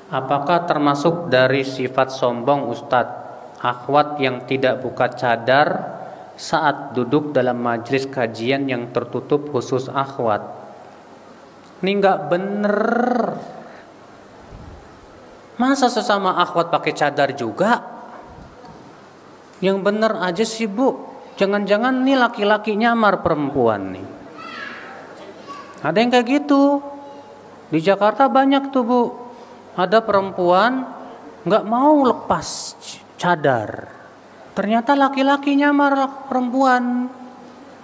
Apakah termasuk dari sifat sombong Ustadz, akhwat yang tidak buka cadar saat duduk dalam majelis kajian yang tertutup khusus akhwat? Ini nggak bener. Masa sesama akhwat pakai cadar juga? Yang bener aja sih Bu. Jangan-jangan nih laki-laki nyamar perempuan nih. Ada yang kayak gitu. Di Jakarta banyak tuh Bu. Ada perempuan nggak mau lepas cadar, ternyata laki-laki nyamar perempuan.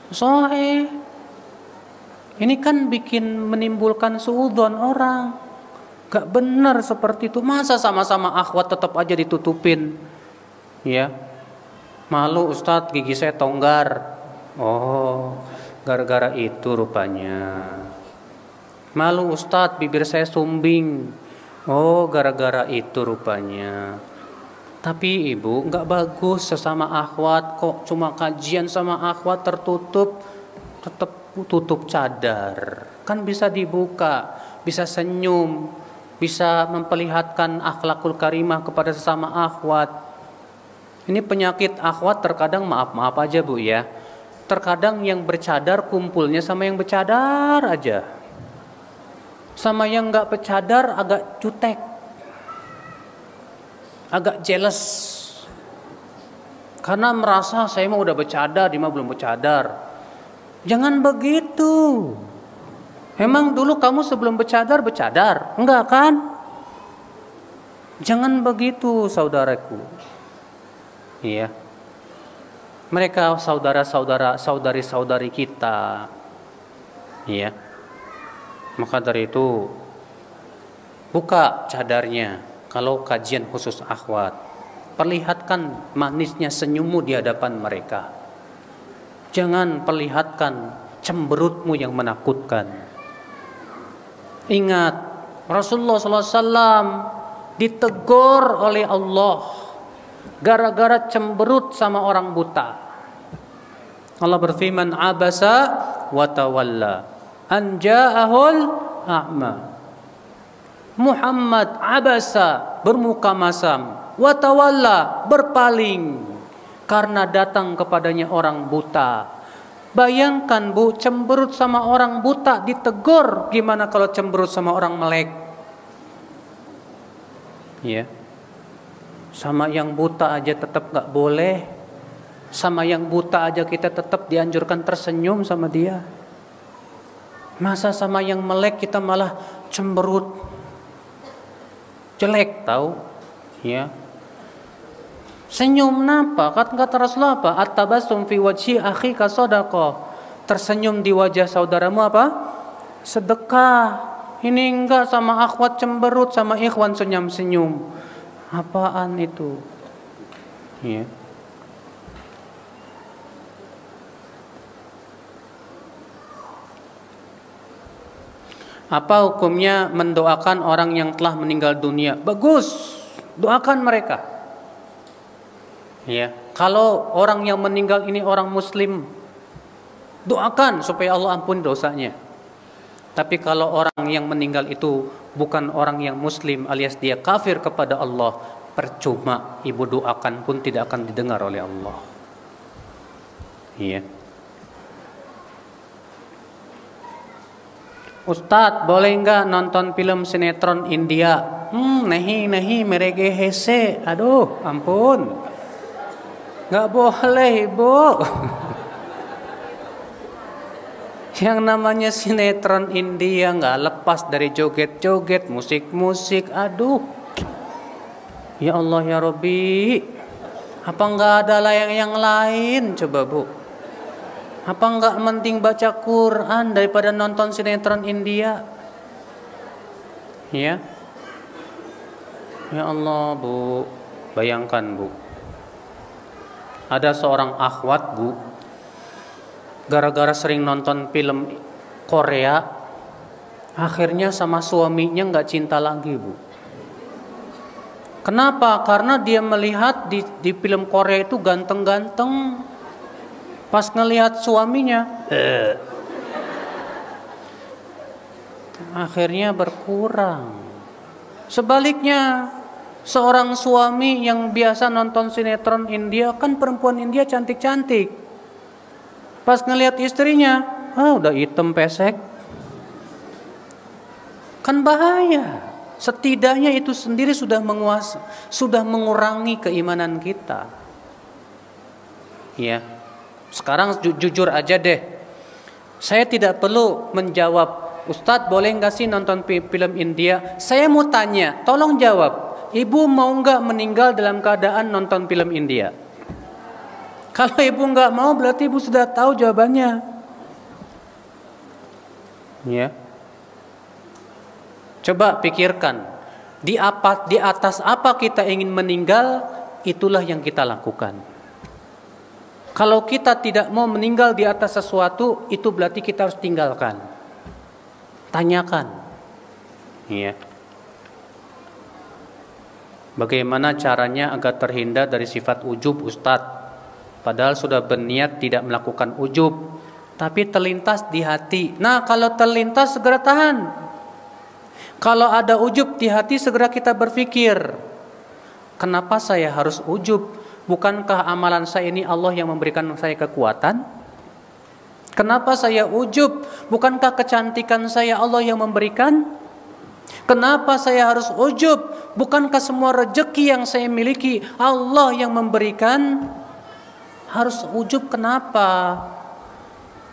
Sohe, ini kan bikin menimbulkan suudzon orang. Gak benar seperti itu. Masa sama-sama akhwat tetap aja ditutupin? Ya, malu Ustadz, gigi saya tonggar. Oh, gara-gara itu rupanya. Malu Ustadz, bibir saya sumbing. Oh, gara-gara itu rupanya. Tapi ibu, nggak bagus sesama akhwat kok cuma kajian sama akhwat tertutup, tetap tutup cadar. Kan bisa dibuka, bisa senyum, bisa memperlihatkan akhlakul karimah kepada sesama akhwat. Ini penyakit akhwat terkadang maaf aja Bu ya. Terkadang yang bercadar kumpulnya sama yang bercadar aja. Sama yang nggak bercadar agak jutek, agak jealous, karena merasa saya mah udah bercadar, dia mah belum bercadar. Jangan begitu. Emang dulu kamu sebelum bercadar? Enggak kan? Jangan begitu saudaraku. Iya. Mereka saudara-saudara, saudari-saudari kita. Iya. Maka dari itu buka cadarnya kalau kajian khusus akhwat. Perlihatkan manisnya senyummu di hadapan mereka. Jangan perlihatkan cemberutmu yang menakutkan. Ingat, Rasulullah SAW ditegur oleh Allah gara-gara cemberut sama orang buta. Allah berfirman, abasa wa tawalla an ja'ahul a'ma. Muhammad abasa, bermuka masam, wa tawalla, berpaling karena datang kepadanya orang buta. Bayangkan Bu, cemberut sama orang buta ditegur, gimana kalau cemberut sama orang melek? Ya. Sama yang buta aja tetap gak boleh. Sama yang buta aja kita tetap dianjurkan tersenyum sama dia. Masa sama yang melek kita malah cemberut, jelek tahu? Ya. Senyum napa? Kata Rasulullah apa? At-tabassum fi wajhi akhika shadaqah. Tersenyum di wajah saudaramu apa? Sedekah. Ini enggak, sama akhwat cemberut, sama ikhwan senyum-senyum. Apaan itu? Ya. Apa hukumnya mendoakan orang yang telah meninggal dunia? Bagus, doakan mereka. Ya, kalau orang yang meninggal ini orang Muslim, doakan supaya Allah ampuni dosanya. Tapi kalau orang yang meninggal itu bukan orang yang Muslim alias dia kafir kepada Allah, percuma ibu doakan pun tidak akan didengar oleh Allah. Iya. Ustadz, boleh enggak nonton film sinetron India? Nahi merege hese. Aduh, ampun. Enggak boleh, Bu. Yang namanya sinetron India enggak lepas dari joget-joget, musik-musik. Aduh. Ya Allah ya Rabbi. Apa enggak ada yang lain coba, Bu? Apa enggak mending baca Quran daripada nonton sinetron India? Ya. Ya Allah, Bu. Bayangkan, Bu. Ada seorang akhwat, Bu. Gara-gara sering nonton film Korea, akhirnya sama suaminya enggak cinta lagi, Bu. Kenapa? Karena dia melihat di film Korea itu ganteng-ganteng. Pas ngelihat suaminya, akhirnya berkurang. Sebaliknya, seorang suami yang biasa nonton sinetron India, kan perempuan India cantik-cantik. Pas ngelihat istrinya, udah hitam pesek. Kan bahaya. Setidaknya itu sendiri sudah mengurangi keimanan kita. Ya. Sekarang jujur aja deh. Saya tidak perlu menjawab, Ustadz boleh nggak sih nonton film India? Saya mau tanya, tolong jawab. Ibu mau nggak meninggal dalam keadaan nonton film India? Kalau ibu nggak mau, berarti ibu sudah tahu jawabannya. Ya. Coba pikirkan, di atas apa kita ingin meninggal, itulah yang kita lakukan. Kalau kita tidak mau meninggal di atas sesuatu, itu berarti kita harus tinggalkan. Tanyakan. Ya. Bagaimana caranya agar terhindar dari sifat ujub, Ustadz? Padahal sudah berniat tidak melakukan ujub, tapi terlintas di hati. Nah, kalau terlintas segera tahan. Kalau ada ujub di hati, segera kita berpikir, kenapa saya harus ujub? Bukankah amalan saya ini Allah yang memberikan saya kekuatan? Kenapa saya ujub? Bukankah kecantikan saya Allah yang memberikan? Kenapa saya harus ujub? Bukankah semua rezeki yang saya miliki Allah yang memberikan? Harus ujub kenapa?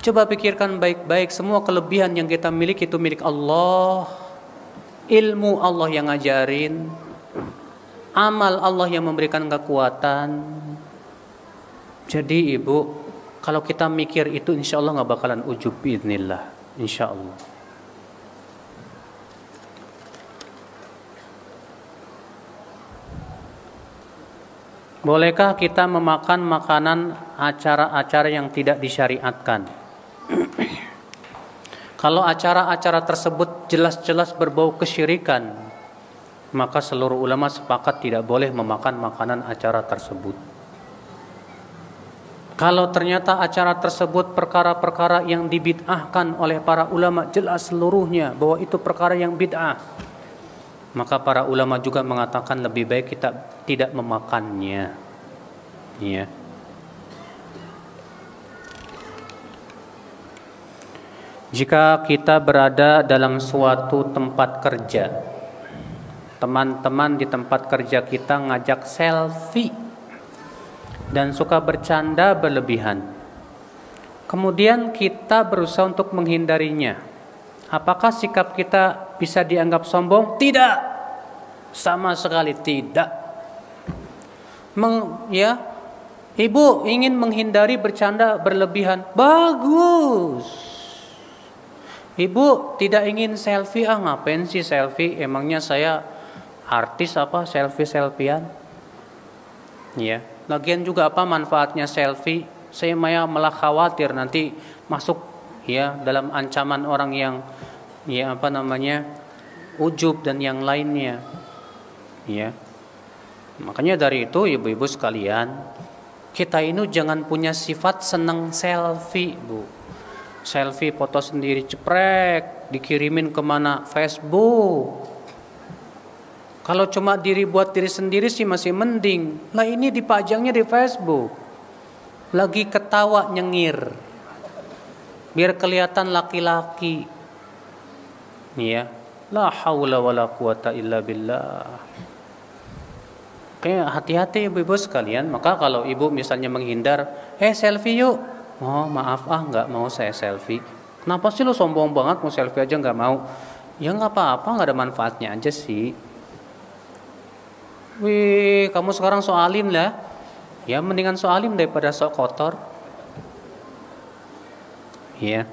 Coba pikirkan baik-baik, semua kelebihan yang kita miliki itu milik Allah. Ilmu Allah yang ngajarin, amal Allah yang memberikan kekuatan. Jadi ibu, kalau kita mikir itu, insya Allah nggak bakalan ujub biidznillah, insya Allah. Bolehkah kita memakan makanan acara-acara yang tidak disyariatkan? Kalau acara-acara tersebut jelas-jelas berbau kesyirikan, maka seluruh ulama sepakat tidak boleh memakan makanan acara tersebut. Kalau ternyata acara tersebut perkara-perkara yang dibid'ahkan oleh para ulama, jelas seluruhnya bahwa itu perkara yang bid'ah, maka para ulama juga mengatakan lebih baik kita tidak memakannya. Ya. Jika kita berada dalam suatu tempat kerja, teman-teman di tempat kerja kita ngajak selfie dan suka bercanda berlebihan, kemudian kita berusaha untuk menghindarinya, apakah sikap kita bisa dianggap sombong? Tidak, sama sekali tidak. Ibu ingin menghindari bercanda berlebihan, bagus. Ibu tidak ingin selfie, ngapain sih selfie? Emangnya saya artis apa selfie-selfian? Ya, lagian juga apa manfaatnya selfie? Saya malah khawatir nanti masuk ya dalam ancaman orang yang ujub dan yang lainnya. Ya. Makanya dari itu ibu-ibu sekalian, kita ini jangan punya sifat senang selfie, Bu. Selfie foto sendiri ceprek, dikirimin kemana? Facebook. Kalau cuma buat diri sendiri sih masih mending. Lah ini dipajangnya di Facebook. Lagi ketawa nyengir, biar kelihatan laki-laki. Ya, la haula wala quwata illa billah. Kayak hati-hati ibu-ibu sekalian. Maka kalau ibu misalnya menghindar, selfie yuk. Oh maaf nggak mau saya selfie. Kenapa sih lu sombong banget mau selfie aja nggak mau? Ya nggak apa-apa, nggak ada manfaatnya aja sih. Wih, kamu sekarang so alim lah. Ya mendingan so alim daripada so kotor. Iya.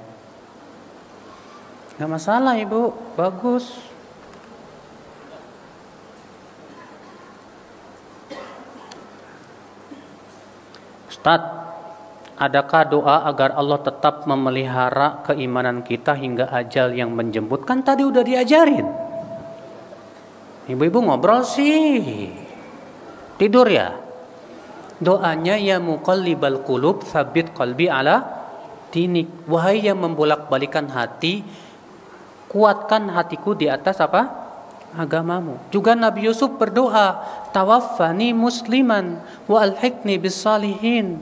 Nggak masalah ibu, bagus. Ustadz, adakah doa agar Allah tetap memelihara keimanan kita hingga ajal yang menjemput? Kan tadi udah diajarin. Ibu-ibu ngobrol sih. Tidur ya. Doanya ya muqallibal qulub tsabbit qalbi ala dinik. Wahai yang membolak-balikan hati, kuatkan hatiku di atas apa? agamamu. Juga Nabi Yusuf berdoa, tawaffani musliman wa alhiqni bis-salihin.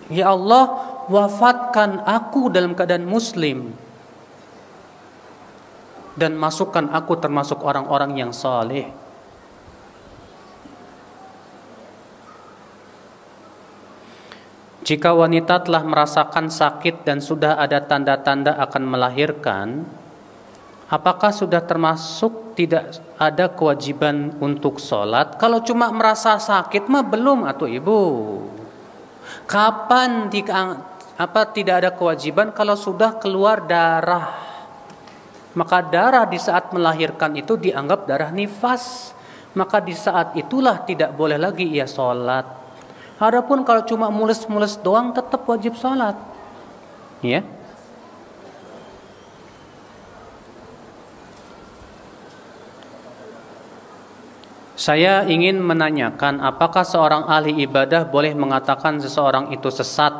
Ya Allah, wafatkan aku dalam keadaan muslim dan masukkan aku termasuk orang-orang yang saleh. Jika wanita telah merasakan sakit dan sudah ada tanda-tanda akan melahirkan, apakah sudah termasuk tidak ada kewajiban untuk sholat? Kalau cuma merasa sakit mah belum atuh ibu. Kapan tidak ada kewajiban? Kalau sudah keluar darah. Maka darah di saat melahirkan itu dianggap darah nifas. Maka di saat itulah tidak boleh lagi ia sholat. Adapun kalau cuma mules-mules doang tetap wajib sholat. Ya. Saya ingin menanyakan, apakah seorang ahli ibadah boleh mengatakan seseorang itu sesat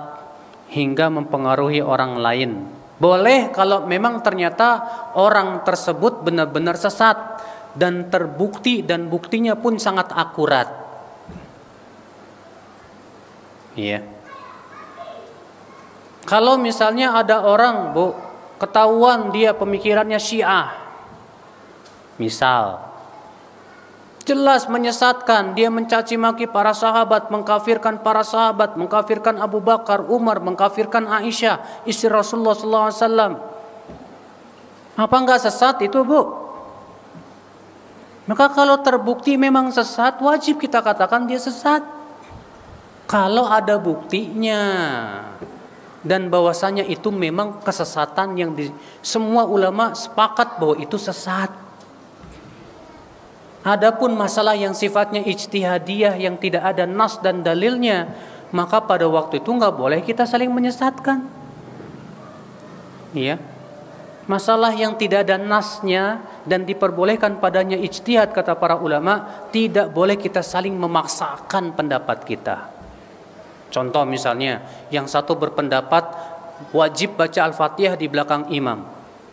hingga mempengaruhi orang lain? Boleh kalau memang ternyata orang tersebut benar-benar sesat dan terbukti dan buktinya pun sangat akurat. Iya. Kalau misalnya ada orang, Bu, ketahuan dia pemikirannya Syiah. Misal, jelas menyesatkan, dia mencaci maki para sahabat, mengkafirkan para sahabat, mengkafirkan Abu Bakar, Umar, mengkafirkan Aisyah, istri Rasulullah SAW. Apa enggak sesat itu, Bu? Maka kalau terbukti memang sesat, wajib kita katakan dia sesat. Kalau ada buktinya dan bahwasanya itu memang kesesatan yang semua ulama sepakat bahwa itu sesat. Adapun masalah yang sifatnya ijtihadiyah yang tidak ada nas dan dalilnya, maka pada waktu itu nggak boleh kita saling menyesatkan. Iya. Masalah yang tidak ada nasnya dan diperbolehkan padanya ijtihad kata para ulama, tidak boleh kita saling memaksakan pendapat kita. Contoh misalnya, yang satu berpendapat wajib baca Al-Fatihah di belakang imam.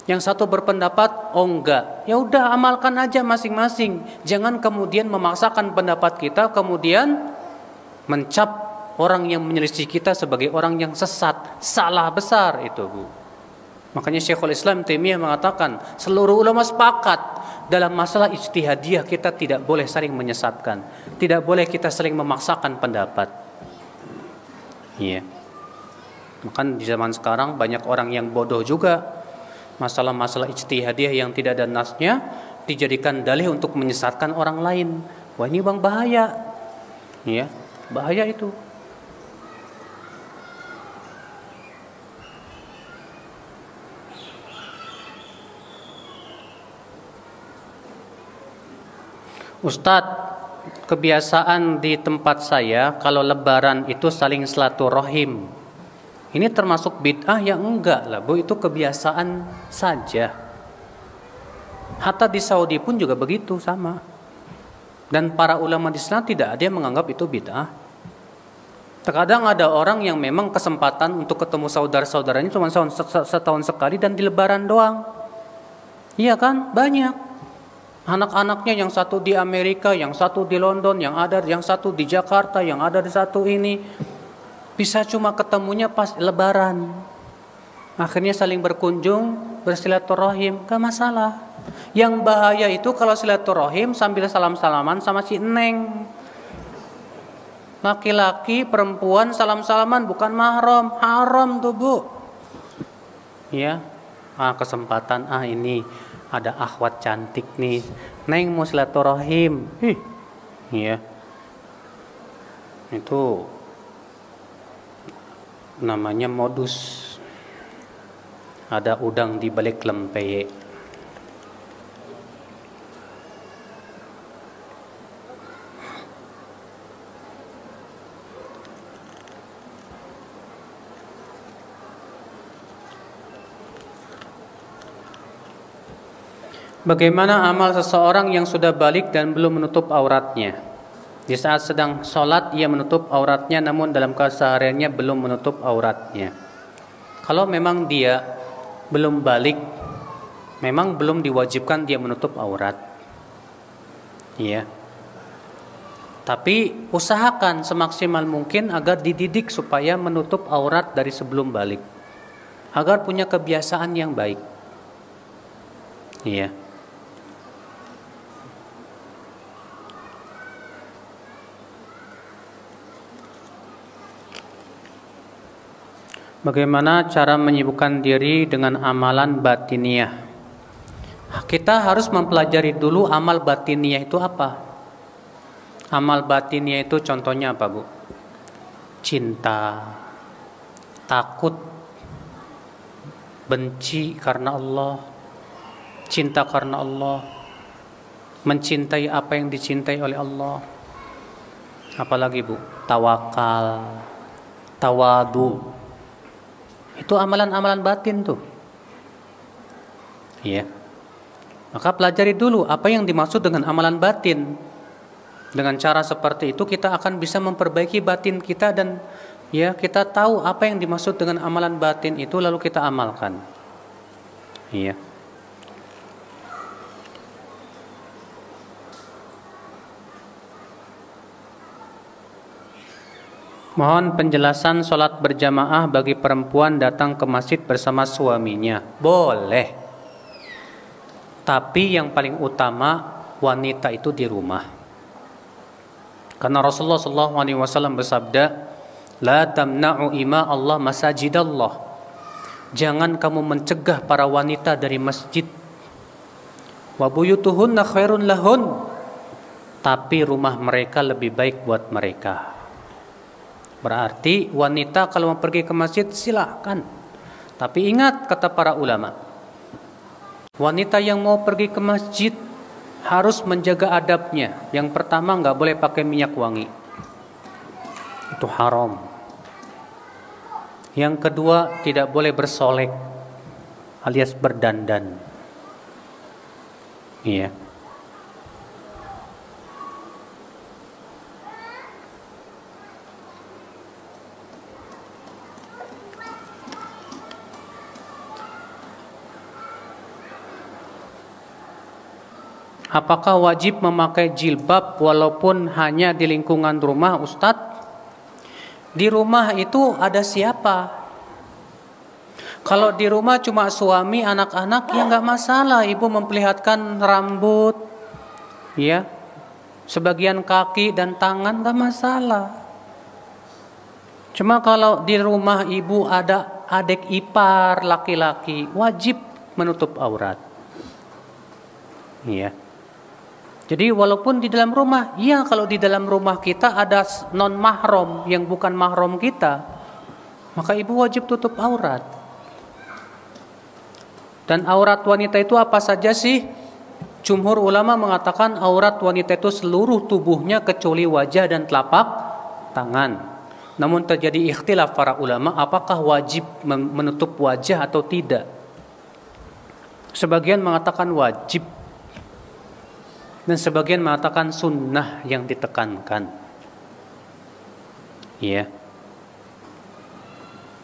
Yang satu berpendapat oh enggak. Ya udah amalkan aja masing-masing. Jangan kemudian memaksakan pendapat kita kemudian mencap orang yang menyelisih kita sebagai orang yang sesat. Salah besar itu, Bu. Makanya Syekhul Islam Taimiyah mengatakan seluruh ulama sepakat dalam masalah ijtihadiyah kita tidak boleh saling menyesatkan. Tidak boleh kita saling memaksakan pendapat. Iya. Maka di zaman sekarang banyak orang yang bodoh juga. Masalah-masalah ijtihadiyah yang tidak ada nasnya dijadikan dalih untuk menyesatkan orang lain. Wah, ini Bang bahaya. Iya, bahaya itu. Ustadz, kebiasaan di tempat saya kalau lebaran itu saling silaturahim. Ini termasuk bid'ah ya enggak lah, Bu, itu kebiasaan saja. Hatta di Saudi pun juga begitu sama. Dan para ulama di sana tidak ada yang menganggap itu bid'ah. Terkadang ada orang yang memang kesempatan untuk ketemu saudara-saudaranya cuma setahun sekali dan di lebaran doang. Iya kan? Banyak. Anak-anaknya yang satu di Amerika, yang satu di London, yang satu di Jakarta, yang ada di satu ini. Bisa cuma ketemunya pas lebaran. Akhirnya saling berkunjung, bersilaturahim, gak masalah. Yang bahaya itu kalau silaturahim sambil salam-salaman sama si Neng. Laki-laki, perempuan salam-salaman bukan mahram, haram tuh, Bu. Ya, kesempatan ini ada akhwat cantik nih, Neng mau silaturahim. Iya. Itu namanya modus. Ada udang di balik lempeye. Bagaimana amal seseorang yang sudah balik dan belum menutup auratnya? Di saat sedang sholat ia menutup auratnya, namun dalam kesehariannya belum menutup auratnya. Kalau memang dia belum balik, memang belum diwajibkan dia menutup aurat. Iya. Tapi usahakan semaksimal mungkin agar dididik supaya menutup aurat dari sebelum balik, agar punya kebiasaan yang baik. Iya. Bagaimana cara menyibukkan diri dengan amalan batiniah? Kita harus mempelajari dulu amal batiniah itu apa. Amal batiniah itu contohnya apa, Bu? Cinta, takut, benci karena Allah, cinta karena Allah, mencintai apa yang dicintai oleh Allah. Apalagi, Bu? Tawakal, tawadu. Itu amalan-amalan batin tuh. Iya. Maka pelajari dulu apa yang dimaksud dengan amalan batin. Dengan cara seperti itu kita akan bisa memperbaiki batin kita dan ya kita tahu apa yang dimaksud dengan amalan batin itu lalu kita amalkan. Iya. Mohon penjelasan sholat berjamaah bagi perempuan datang ke masjid bersama suaminya. Boleh. Tapi yang paling utama wanita itu di rumah. Karena Rasulullah SAW bersabda, La tamna'u ima Allah masajidallah. Jangan kamu mencegah para wanita dari masjid. Wa buyutuhunna khairun lahun. Tapi rumah mereka lebih baik buat mereka. Berarti wanita kalau mau pergi ke masjid silakan. Tapi ingat kata para ulama, wanita yang mau pergi ke masjid harus menjaga adabnya. Yang pertama nggak boleh pakai minyak wangi, itu haram. Yang kedua tidak boleh bersolek alias berdandan. Iya. Apakah wajib memakai jilbab walaupun hanya di lingkungan rumah, Ustadz? Di rumah itu ada siapa? Kalau di rumah cuma suami, anak-anak, ya nggak masalah. Ibu memperlihatkan rambut, ya, sebagian kaki dan tangan nggak masalah. Cuma kalau di rumah ibu ada adik ipar laki-laki, wajib menutup aurat. Iya. Jadi walaupun di dalam rumah, iya kalau di dalam rumah kita ada non mahram yang bukan mahram kita, maka ibu wajib tutup aurat. Dan aurat wanita itu apa saja sih? Jumhur ulama mengatakan aurat wanita itu seluruh tubuhnya kecuali wajah dan telapak tangan. Namun terjadi ikhtilaf para ulama apakah wajib menutup wajah atau tidak. Sebagian mengatakan wajib. Dan sebagian mengatakan sunnah yang ditekankan. Iya.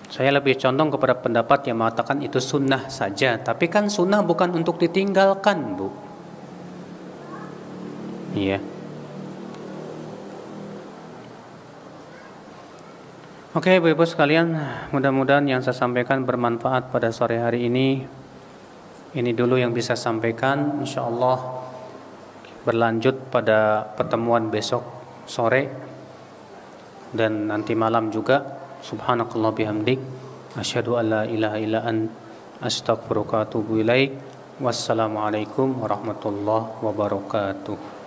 Saya lebih condong kepada pendapat yang mengatakan itu sunnah saja. Tapi kan sunnah bukan untuk ditinggalkan, Bu. Iya. Oke, Ibu-ibu sekalian, mudah-mudahan yang saya sampaikan bermanfaat pada sore hari ini. Ini dulu yang bisa sampaikan. InsyaAllah berlanjut pada pertemuan besok sore dan nanti malam juga. Subhanakallah bihamdik asyhadu an la ilaha illa ant astaghfiruka wa atubu ilaik. Wassalamualaikum warahmatullahi wabarakatuh.